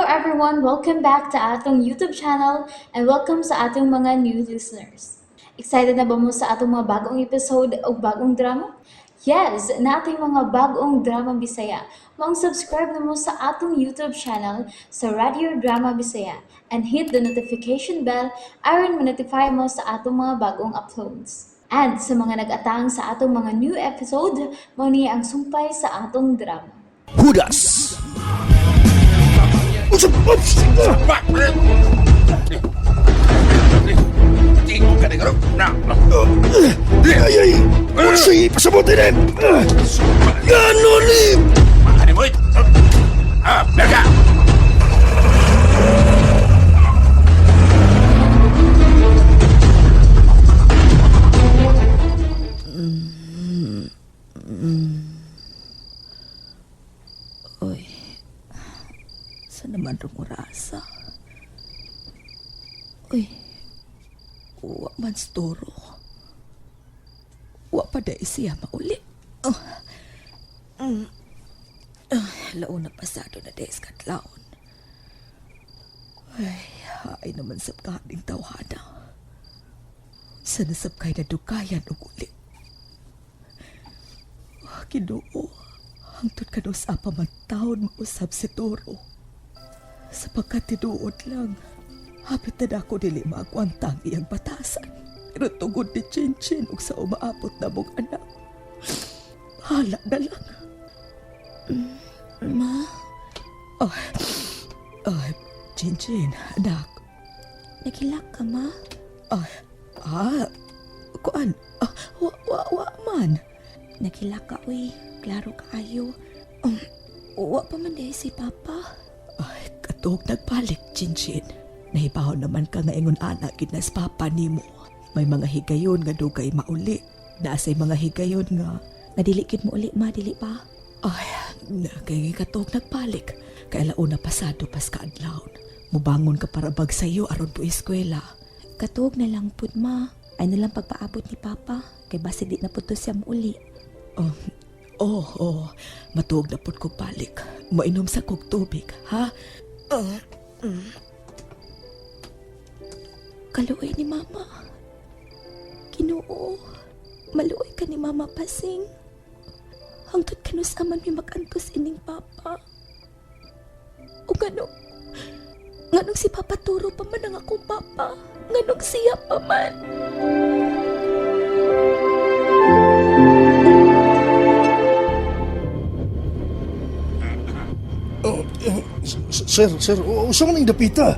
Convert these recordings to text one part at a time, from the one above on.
everyone, welcome back to atong YouTube channel and welcome sa atong mga new listeners. Excited na ba mo sa atong mga bagong episode o bagong drama? Yes, na ating mga bagong drama Bisaya. Subscribe na mo sa atong YouTube channel sa Radio Drama Bisaya and hit the notification bell aron ma-notify mo sa atong mga bagong uploads. And sa mga nag-atang sa atong mga new episode, mo niya ang sumpay sa atong drama. Hudas! Tingko ka na na. Ay! Unsay pasabutin! Ganon ni! Ano mo ito? Merka! Uy, saan naman rumurasa? Uy, wa man storo. Wa pa dahil siya mauli. Launa pasado na dahil katlaon. Ay, haay naman sa kaning tawhana. Sa nasab kay na dukayan o uli. Ginoo, hangtod ka sa pamantahon mausap si Toro. Sapagkat tinuod lang, hapit na ako dili maagwantang iyang batasan. Pero tugod ni Chinchin ug sa umaabot na mong anak. Hala na lang. Ma? Chinchin, anak. Nagilak ka, ma? Kuan, wa man. Nagilak ka, uy. Klaro kaayo. Wa pa man dahil si Papa. Ay, katog nagbalik, Chinchin. Nahibaw naman ka nga ingon anak ginas papa nimo. May mga higayon nga dugay mauli. Nasay mga higayon nga. Nadilikid mo uli, ma. Dili pa? Ay, kay katog nagbalik. Kaya launa pasado pas kaadlawon. Mubangon ka para bag sayo aron po eskwela. Katog na lang pud, ma. Ay na lang pagpaabot ni Papa. Kay basi di na pud to siya uli. Matuog na pud ko balik. Mainom sa kog tubig, ha? Kaluoy ni Mama. Ginoo. Maluoy ka ni Mama Pasing. Hangtod kanusaman mi makantos ining Papa. O nganong si Papa Turo pa man ang akong Papa. Nganong siya pa man. Sir, usa man ang dapita.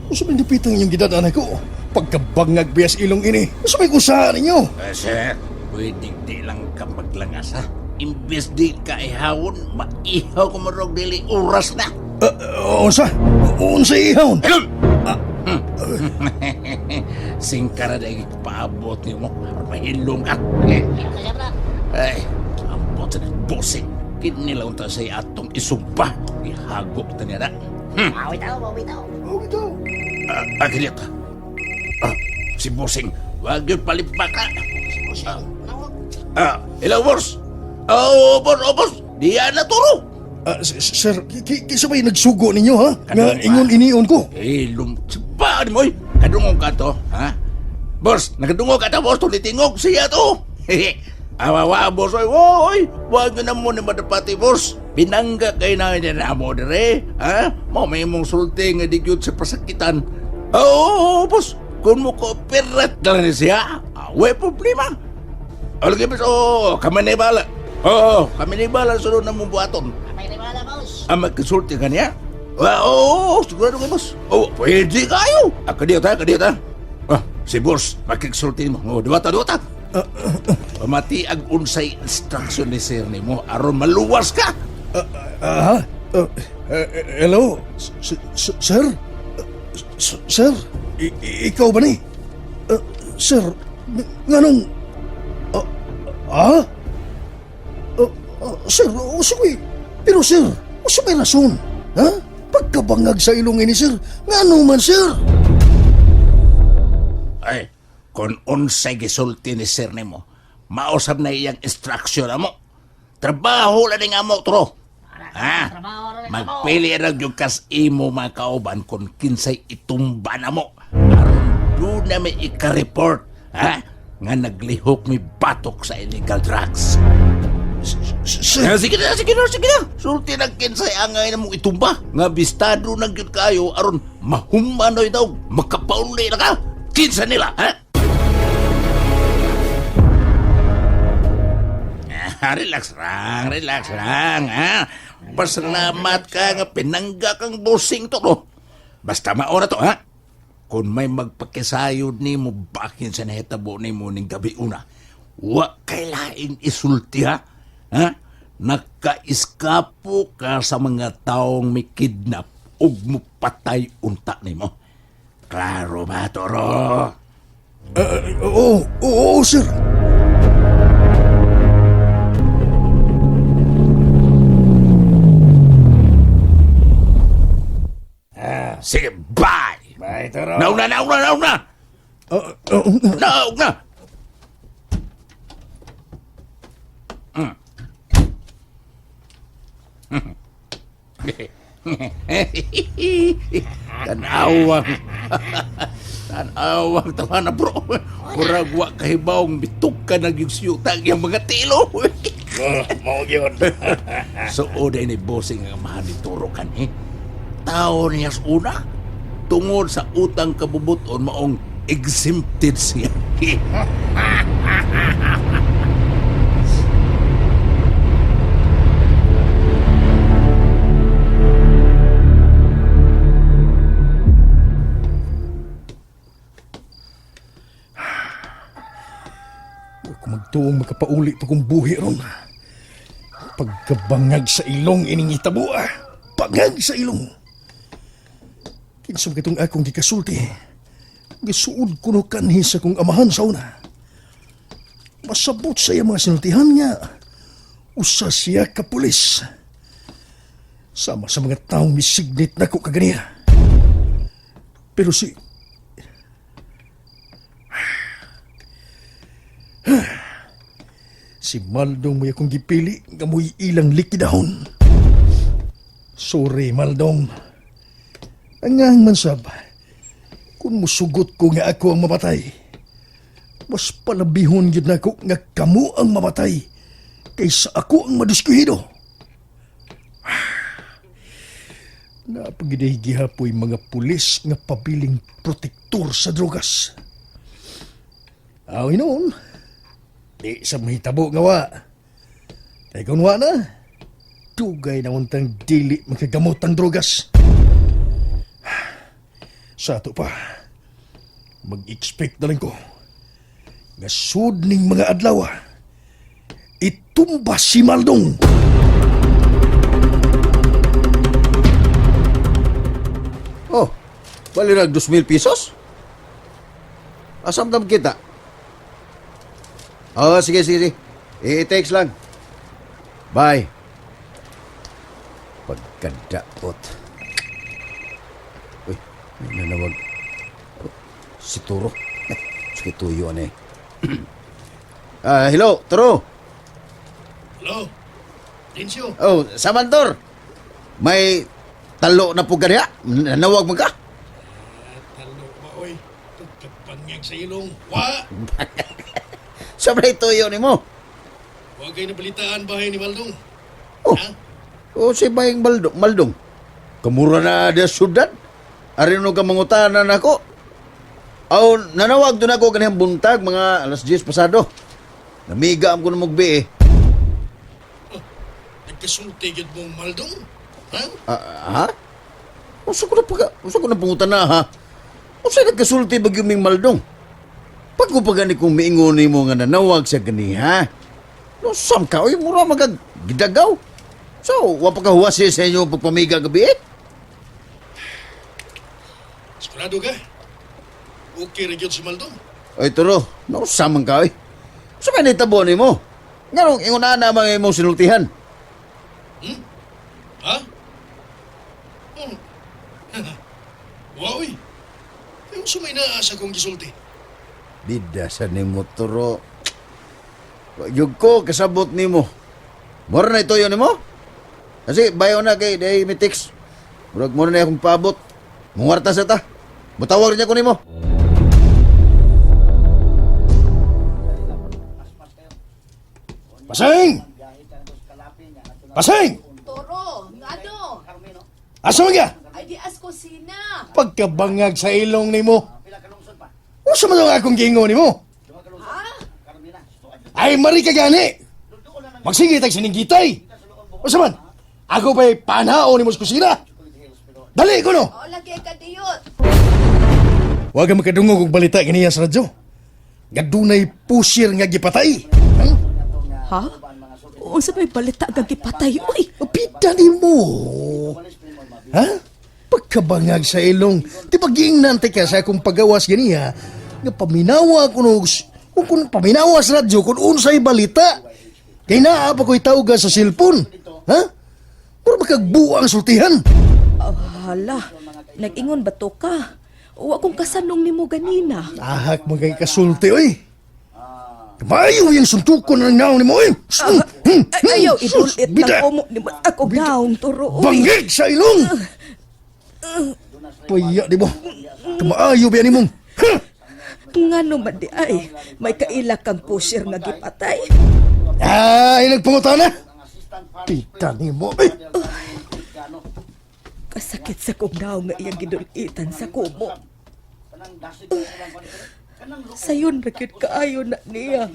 Usa man ang dapita ang inyong gidadanay ko. Pagkabangag bias ilong ini. Usa may kusahan ninyo. Sir, pwede di lang ka maglangas, ha? Imbes di ka ihawon, maihaw ko marog dili oras na. Unsa ihawon? Ayun! Singkara na paabot ni mo. Mahilong ka. Ay, ambot sa bosing. Kinilaw ta sa atong isumpa. Ihagop ta niya na. Awit daw. Agilip ka. Si Bosing, wag yun palipak ka. Hello, boss. Boss. Diyan na turo. Sir, kisa ba'y nagsugo ninyo, ha? Nga ingon inion ko. Lumsipaan mo, kadungog ka to, ha? Boss, nakadungog ka to, boss. Tulitingog siya to. Awawa, boss. Oy, wag na mo ni madapati, boss. Binangga kayo na mo dire, ha? May mong sulti nga di yun sa pasakitan. Boss. Kung mo ko pirat na lang siya, way problema. Lagi, boss. Kami na ibala. Kami na ibala sunod na mong buhaton. Kami na ibala, boss. Magkasulti ka niya? Sigurado ka, boss. Pwede kayo. Kadiyot. Si boss, magkasulti mo. Duwata. Pamati ang unsay instruction ni sir ni mo aron maluwas ka. Hello? Sir? Sir? Ikaw ba ni? Sir, nganong... Sir, sige. Pero sir, may rason. Ha? Pagkabangag sa ilong ini, sir. Ngano man, sir? Ay, kung unsay gisulti ni sir nimo, mausab na iyang instruction mo. Trabaho lang nga mo, tro. ha? Magpili ra gyud kas imo mga kauban kung kinsay itumba na mo. Aron doon na may ika-report, ha? Nga naglihok mi batok sa illegal drugs. Sir, Sige na. Sulti ng kinsay angay na mong itumba. Nga bistado ng gyud kayo aron mahumanoy daw makapauli na ka. Kinsa nila, ha? Relax lang, ha? Pasalamat ka nga pinangga kang bossing to, no? Basta mauna to, ha? Kung may magpakisayod ni mo, bakin sa nahitabo ni mo ning gabi una, wa kay lain isulti, ha? Ha? Nakaiskapo ka sa mga taong may kidnap ug mo patay unta ni mo. Klaro ba, Toro? oo, sir. Sige, bye! Bye, Toro. Nauna! Nauna! Tanawang. Tanawang tama na bro. Murag wa kahibawang bitok ka nagyugsiyutang yung mga tilo. Mau yun. So, oday ni bossing ang mahal ni Toro kan eh. Tao niya sa una, tungod sa utang kabubuton maong exempted siya. Kung magtuong makapauli pa kong buhi ron. Pagkabangag sa ilong ining itabo, Bangag sa ilong. Kinsam kitong akong gikasulti. Gisuod ko no kanhi sa kong amahan sa una. Masabot sa iya mga sinultihan nga. Usa siya ka pulis. Sama sa mga taong misignit na ko kaganiya. Pero si Maldong may akong gipili nga mo'y ilang likidahon. Sorry, Maldong. Angang mansab, kung musugot ko nga ako ang mamatay, mas palabihon yun ako nga kamu ang mamatay kaysa ako ang madiskuhido. Napagiday gihapoy mga pulis nga pabiling protektor sa drogas. Awin noon, di sa mahitabo nga wa. Kaya kung wa na, dugay na untang dili makagamot ang drogas. Sa ato pa, mag-expect na lang ko nga sud ning mga adlaw itumba si Maldong. Oh, bali nag 2,000 pesos? Asam tam kita? Oh, sige. I-text lang. Bye. Pagkadaot. Uy, may nanawag. Oh, si Turo. Sige, tuyo ano eh. Hello, Turo. Hello, Densyo. Oh, Samantor. May talo na po ganya. Nanawag mo ka? Talo ba, oy? Pagkabangag sa ilong. Wa! Sabay tuyo ni mo. Huwag kayo nabalitaan bahay ni Maldong. Oh. O si Bayang Maldong. Kamura na dia syudad. Arino ka mangutanan ako. Aw, nanawag doon ako kaniyang buntag, mga alas 10 pasado. Namiga ko na magbi eh. Nagkasulti yun mong Maldong? Ha? Ha? Usa ko na pangutan na ha? Usa nagkasulti bagyo ming Maldong? Pag ko pa gani kong miingon mo nga nanawag sa gani ha? No, sam ka, uy, mura magagidagaw. So, wapa ka huwasi sa inyo pagpamiga gabi eh? Sigurado ka? Okay rin yun si Maldong? Ay, Turo, nausamang ka, eh. Sa may nitabo ni mo? Nganong inguna na mga imong sinultihan? Ha? Oh. Wow, eh. Yung sumay na sa kong gisulti. Bida sa ni mo, Turo. Yung ko, kasabot ni mo. Mora na ito yun ni mo? Kasi bayo na kay day mitix. Murag mo na akong paabot. Mungwarta sa ta. Mutawag niya ko nimo. Paseng! Paseng! Toro, ano? Asa man ka? Ay di as kusina. Pagkabangag sa ilong nimo. Usa man ang akong gingo nimo? Ay, mari ka gani. Magsige tag siningitay. Usa man? Ako ba'y panao ni mos kusina? Dali ko no. O lagi ka diyot. Huwag ka makadungog og balita ganiya sa radyo. Gadunay pusir nga gipatay. Ha? Unsa may balita nga gipatay oy? Pita ni mo. Ha? Pagkabangag sa ilong, di ba gingnante ka sa akong pagawas ganiya, nga paminawa ko no, kung paminawa sa radyo, kung unsay balita, kay naa pa ko'y tawag sa cellphone. Ha? Puro makagbuang sultihan. Hala, nag-ingon ba to ka? Wa kong kasanong nimo ganina. Ahak mo kay kasulti, oy. Kamayo yung suntukon ng naong ni mo, oy. Ayaw, idulit Bida. lang ko mo ni ako gaong turo oy. Banggig sa ilong! Paya, di mo. Kamaayo ba yan ni mong? Ngano man di ay, may kaila kang pusher nga gipatay. Ay, nagpunguta na. Pita ni mo, eh. Kasakit sa kong naong nga iyang gidulitan sa kumo. Sayon rakit kaayo na niya.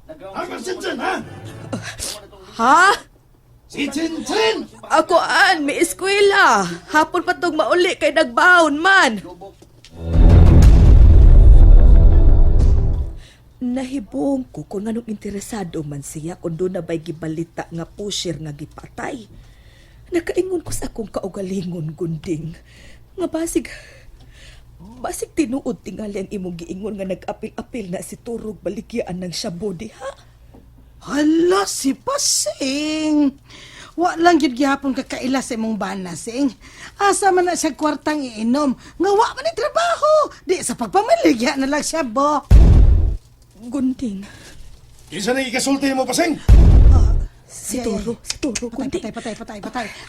Ang Sinsin, ha? Ha? Si Sinsin! Ako may eskwela. Hapon pa tong mauli kay nagbaon man. Nahibong ko kung anong interesado man siya kung doon na ba'y gibalita nga pusher nga gipatay. Nakaingon ko sa akong kaugalingon, Gunding. Nga basig tinuod tingali ang imong giingon nga nag-apil-apil na si Turog balikyaan ng Shabu diha. Hala, si Pasing. Wa lang yun gihapon kakaila sa imong bana, Sing. Asa man na siya kwartang iinom. Nga wa man ni trabaho. Di sa pagpamaligya na lang siya, bo. Gunding, Kinsa na ikasulti mo, Paseng? si Turo, Gunding. Patay.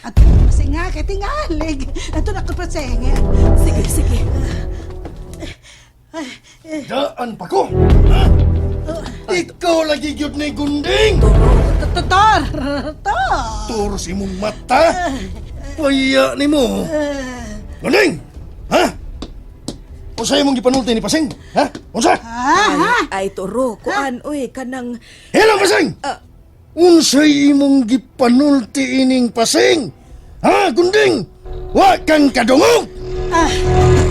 At Pasing nga, kay tingalig. Ato na ko, Pasing. Sige. Daan pa ko. Ha? Ikaw lagi gyud ni Gunding. Tor! Turo si mong mata. Paya ni mo. Gunding! Ha? Unsa imong gipanulti ni Paseng? Ha? Unsa? Ay, Turo, kuan, uy, kanang... Hello, Paseng! Unsay imong gipanulti ining Paseng? Ha, Gunding? Wa kang kadungog!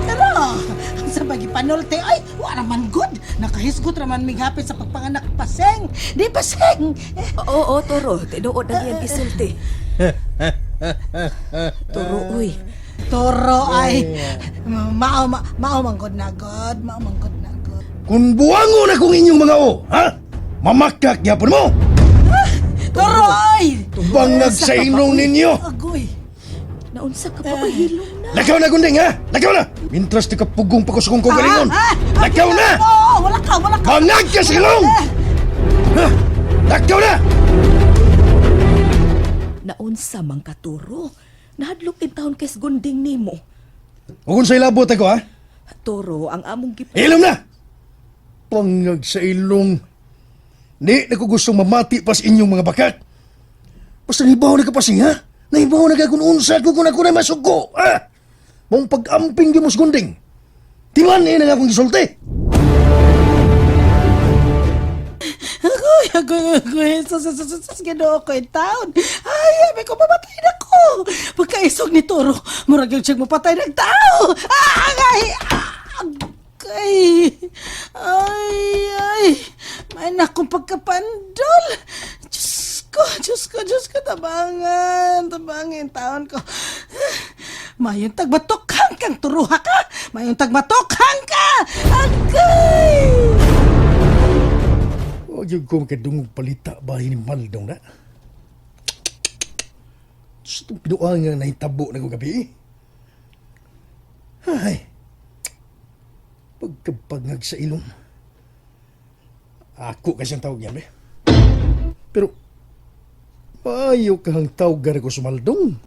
Pero, sa bagi panulti, ay, wa naman good. Nakahisgot naman mighapit sa pagpanganak ni Paseng. Di, Paseng! Oo, Turo, tinuod na iyang isulti. Turo, uy, Toro ay mao manggod na god. Kung buwangon akong inyong mga o, ha? Mamakak gyapon mo! Toro ay! Bangag sa inong ninyo! Agoy! naunsa ka pa ba hilong na? Lakaw na, Gunding, ha? Lakaw na! Mintras di ka pugong pa ko sa kong kagalingon! Lakaw na! Oo, wala ka! Bangag ka sa ilong! Ha? Lakaw na! Naunsa man ka, Turo? Nahadlok in taon kes Gunding nimo. O kung sa'y labot ako, ha? Turo, ang among Ilong na! Pangag sa ilong. Di na ko gustong mamati pa sa inyong mga bakat. Basta nahibaw na kapasing, ha? Nahibaw na ka kung unsa ko kung ako na masugo, ha? Mong pag-amping di mo sa Gunding. Timan na nga akong gisulti. Agoy, sus, ginoo ko yung taon. Ay, may ko mamatay na ko. Pagkaisog ni Toro, murag yung siyang mapatay ng tao. Ay, may nakong pagkapandol. Diyos ko, tabangan taon ko. Mayong tagmatokhang kang turuha ka. Mayong tagmatokhang ka. Agay! Huwag yung kong kadungog palita bahay ni Maldong na. Sa itong pinuangan na hitabo na kong gabi. Ay, pagkapangag sa ilong. Ako kasi ang tawag yan, eh. Pero, Payo kang tawgar ko sa Maldong.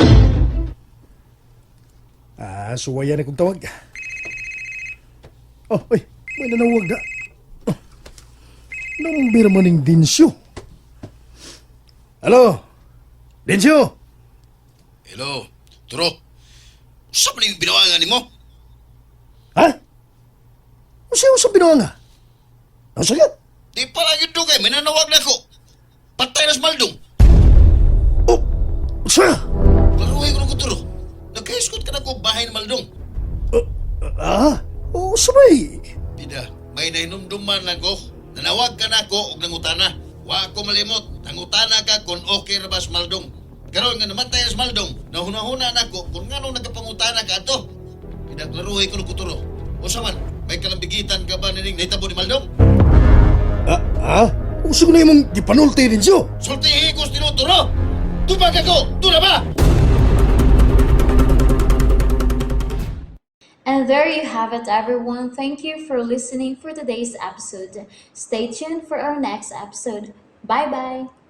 Suwayan akong tawag. Oh, ay, may nanawag na. Oh, number maning Dinsyo. Hello? Dinsyo? Hello, Turo. Saan man yung binawangan ni mo? Ha? Ano sa binuha nga? Ano sa'yo? Di pa lang yun kay, may nanawag na ko. Patay na sa Maldong. Oh, sa'yo? Laruhin ko Turo. Nagka-escort ka na ko bahay ng Maldong. Oo, sabay. Pida, may nainumduman ako. Nanawag ka na ako og nangutana. Wa ako malimot. Nangutana ka kung okay ra ba sa Maldong. Karon nga namatay na sa Maldong. Nahuna-huna na ako kung nga nung nagkapangutana ka ato. Pida, laruhin ko Turo. O saman, may kalambigitan ka ba nining nahitabo ni Maldong? Uso ko na yung gipanulti, Dinsyo. Sultihi ko sa Turo! Tubag ako! Tula ba? And there you have it, everyone. Thank you for listening for today's episode. Stay tuned for our next episode. Bye bye.